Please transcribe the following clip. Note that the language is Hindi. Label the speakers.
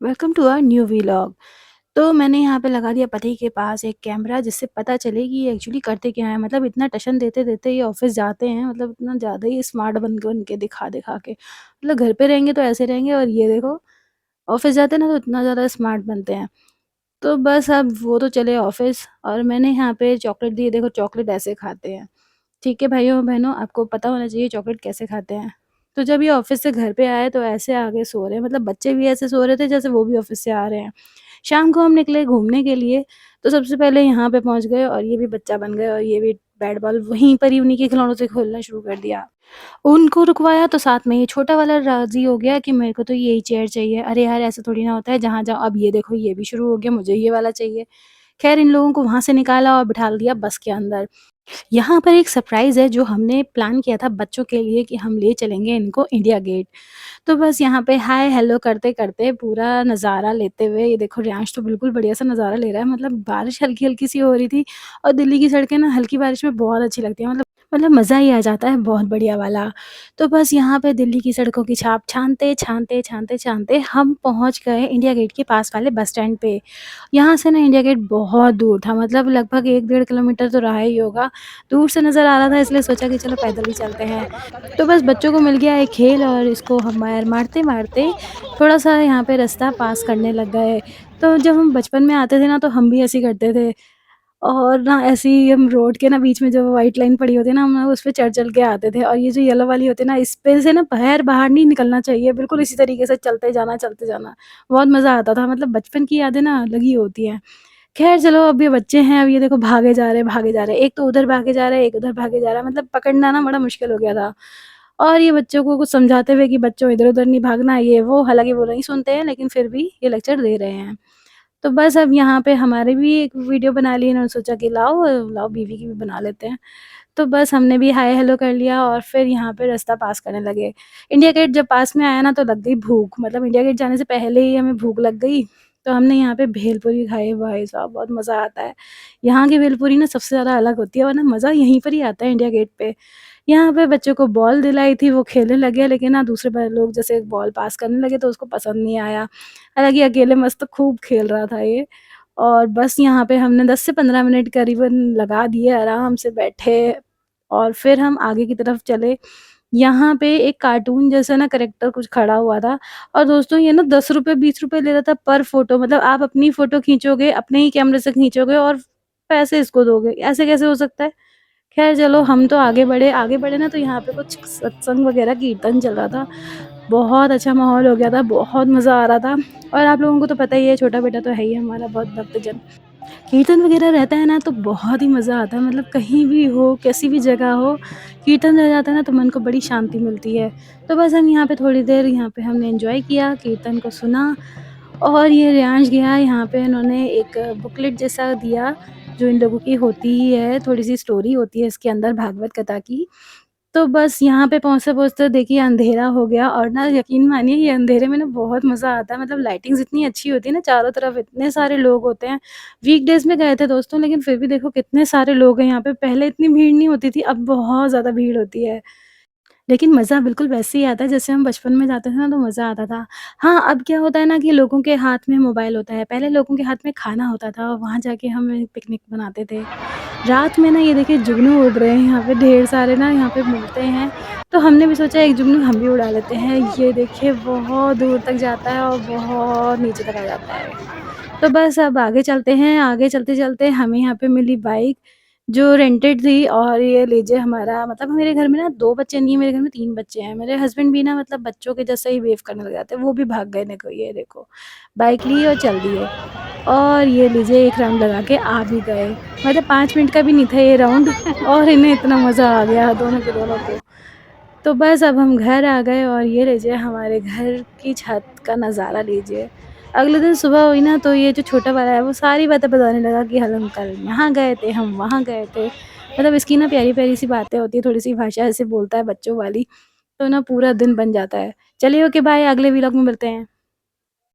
Speaker 1: Welcome to our new vlog. तो मैंने यहाँ पे लगा दिया पति के पास एक कैमरा जिससे पता चले कि ये एक्चुअली करते क्या हैं। मतलब इतना टशन देते-देते ये ऑफ़िस जाते हैं, मतलब इतना ज़्यादा ही स्मार्ट बन के दिखा-दिखा के। मतलब घर पे रहेंगे तो ऐसे रहेंगे और ये देखो ऑफ़िस जाते हैं ना तो इतना ज़्यादा स्मार्ट बनते हैं। तो बस अब वो तो चले ऑफ़िस और मैंने यहाँ पे चॉकलेट दी, देखो चॉकलेट ऐसे खाते हैं। ठीक है भाइयों-बहनों, आपको पता होना चाहिए चॉकलेट कैसे खाते हैं। तो जब ये ऑफ़िस से घर पे आए तो ऐसे आके सो रहे हैं, मतलब बच्चे भी ऐसे सो रहे थे जैसे वो भी ऑफ़िस से आ रहे हैं। शाम को हम निकले घूमने के लिए, तो सबसे पहले यहाँ पे पहुँच गए और ये भी बच्चा बन गए और ये भी बैट बॉल वहीं पर ही उन्हीं के खिलौनों से खेलना शुरू कर दिया। उनको रुकवाया तो साथ में ये छोटा वाला राज़ी हो गया कि मेरे को तो यही चेयर चाहिए। अरे यार ऐसा थोड़ी ना होता है, जहाँ जाओ अब ये देखो ये भी शुरू हो गया, मुझे ये वाला चाहिए। ख़ैर इन लोगों को वहाँ से निकाला और बिठा दिया बस के अंदर। यहाँ पर एक सरप्राइज़ है जो हमने प्लान किया था बच्चों के लिए कि हम ले चलेंगे इनको इंडिया गेट। तो बस यहाँ पे हाय हेलो करते-करते पूरा नज़ारा लेते हुए, ये देखो रियांश तो बिल्कुल बढ़िया-सा नज़ारा ले रहा है। मतलब बारिश हल्की-हल्की सी हो रही थी और दिल्ली की सड़कें ना हल्की बारिश में बहुत अच्छी लगती हैं, मतलब मज़ा ही आ जाता है बहुत बढ़िया वाला। तो बस यहाँ पे दिल्ली की सड़कों की छाप छानते हम पहुँच गए इंडिया गेट के पास वाले बस स्टैंड पे। यहाँ से ना इंडिया गेट बहुत दूर था, मतलब लगभग 1 डेढ़ किलोमीटर तो रहा ही होगा। दूर से नज़र आ रहा था इसलिए सोचा कि चलो पैदल ही चलते हैं। तो बस बच्चों को मिल गया एक खेल और इसको हम मारते-मारते थोड़ा-सा यहाँ पे रास्ता पास करने लग गए। तो जब हम बचपन में आते थे ना तो हम भी ऐसे ही करते थे और ना ऐसे ही हम रोड के ना बीच में जो व्हाइट लाइन पड़ी होती है ना, हम ना उस पे चढ़-चढ़ के आते थे और ये जो येलो वाली होती है ना, इस पे से ना पैर बाहर नहीं निकलना चाहिए, बिल्कुल इसी तरीके से चलते जाना, चलते जाना। बहुत मज़ा आता था, मतलब बचपन की यादें ना अलग ही होती हैं। ख़ैर चलो अब ये बच्चे हैं, अब ये देखो भागे जा रहे हैं। एक तो उधर भागे जा रहा है, एक उधर भागे जा रहा है, मतलब पकड़ना ना बड़ा मुश्किल हो गया था। और ये बच्चों को कुछ समझाते हुए कि बच्चों इधर-उधर नहीं भागना ये वो, हालाँकि वो नहीं सुनते हैं लेकिन फिर भी ये लेक्चर दे रहे हैं। तो बस अब यहाँ पे हमारी भी एक वीडियो बना ली, इन्होंने सोचा कि लाओ बीवी की भी बना लेते हैं। तो बस हमने भी हाय हेलो कर लिया और फिर यहाँ पे रास्ता पास करने लगे। इंडिया गेट जब पास में आया ना तो लग गई भूख, मतलब इंडिया गेट जाने से पहले ही हमें भूख लग गई। तो हमने यहाँ पे भेलपूरी खाई, भाई साहब बहुत मज़ा आता है। यहाँ की भेलपूरी ना सबसे ज़्यादा अलग होती है, वरना मज़ा यहीं पर ही आता है इंडिया गेट पे। यहाँ पे बच्चों को बॉल दिलाई थी, वो खेलने लगे लेकिन ना दूसरे लोग जैसे बॉल पास करने लगे तो उसको पसंद नहीं आया। हालाँकि अकेले मस्त खूब खेल रहा था ये। और बस यहाँ पे हमने 10 से 15 मिनट करीबन लगा दिए, आराम से बैठे और फिर हम आगे की तरफ चले। यहाँ पे एक कार्टून जैसा ना कैरेक्टर कुछ खड़ा हुआ था और दोस्तों ये ना ₹10 ₹20 ले रहा था पर फ़ोटो, मतलब आप अपनी फ़ोटो खींचोगे, अपने ही कैमरे से खींचोगे और पैसे इसको दोगे, ऐसे कैसे हो सकता है? ख़ैर चलो हम तो आगे बढ़े ना तो यहाँ पे कुछ सत्संग वग़ैरह कीर्तन चल रहा था। बहुत अच्छा माहौल हो गया था, बहुत मज़ा आ रहा था और आप लोगों को तो पता ही है छोटा बेटा तो है ही हमारा बहुत भक्तजन। कीर्तन वग़ैरह रहता है ना तो बहुत ही मज़ा आता है, मतलब कहीं भी हो, कैसी भी जगह हो, कीर्तन रह जाता है ना तो मन को बड़ी शांति मिलती है। तो बस हम यहाँ पे थोड़ी देर यहाँ पे हमने एन्जॉय किया, कीर्तन को सुना और ये रियांश गया यहाँ पे इन्होंने एक बुकलेट जैसा दिया, जो इन लोगों की होती ही है, थोड़ी-सी स्टोरी होती है इसके अंदर भागवत कथा की। तो बस यहाँ पे पहुँचते-पहुँचते देखिए अंधेरा हो गया और ना यकीन मानिए ये अंधेरे में ना बहुत मज़ा आता है, मतलब लाइटिंग्स इतनी अच्छी होती है ना, चारों तरफ इतने सारे लोग होते हैं। वीकडेज़ में गए थे दोस्तों लेकिन फिर भी देखो कितने सारे लोग हैं यहाँ पे, पहले इतनी भीड़ नहीं होती थी, अब बहुत ज़्यादा भीड़ होती है। लेकिन मज़ा बिल्कुल वैसे ही आता है जैसे हम बचपन में जाते थे ना तो मज़ा आता था। हाँ, अब क्या होता है ना कि लोगों के हाथ में मोबाइल होता है, पहले लोगों के हाथ में खाना होता था, वहाँ जाके हम पिकनिक मनाते थे। रात में ना ये देखिए जुगनू उड़ रहे हैं यहाँ पे, ढेर सारे ना यहाँ पे मिलते हैं, तो हमने भी सोचा एक जुगनू हम भी उड़ा लेते हैं। ये देखिए बहुत दूर तक जाता है और बहुत नीचे तक आ जाता है। तो बस अब आगे चलते हैं, आगे चलते-चलते हमें यहाँ पे मिली बाइक जो रेंटेड थी और ये लीजिए हमारा, मतलब मेरे घर में ना 2 बच्चे नहीं है, मेरे घर में 3 बच्चे हैं। मेरे हस्बैंड भी ना मतलब बच्चों के जैसा ही बिहेव करने लग जाते हैं, वो भी भाग गए देखो ये देखो। बाइक ली और चल दिए और ये लीजिए एक राउंड लगा के आ भी गए। मतलब 5 मिनट का भी नहीं था ये राउंड और इन्हें इतना मज़ा आ गया दोनों के दोनों को। तो बस अब हम घर आ गए और ये लीजिए हमारे घर की छत का नज़ारा लीजिए। अगले दिन सुबह हुई ना तो ये जो छोटा वाला है वो सारी बातें बताने लगा कि हल हम कल यहाँ गए थे, हम वहाँ गए थे। मतलब इसकी ना प्यारी-प्यारी सी बातें होती हैं, थोड़ी-सी भाषा ऐसे बोलता है बच्चों वाली, तो ना पूरा दिन बन जाता है। चलिए ओके बाय, अगले व्लॉग में मिलते हैं।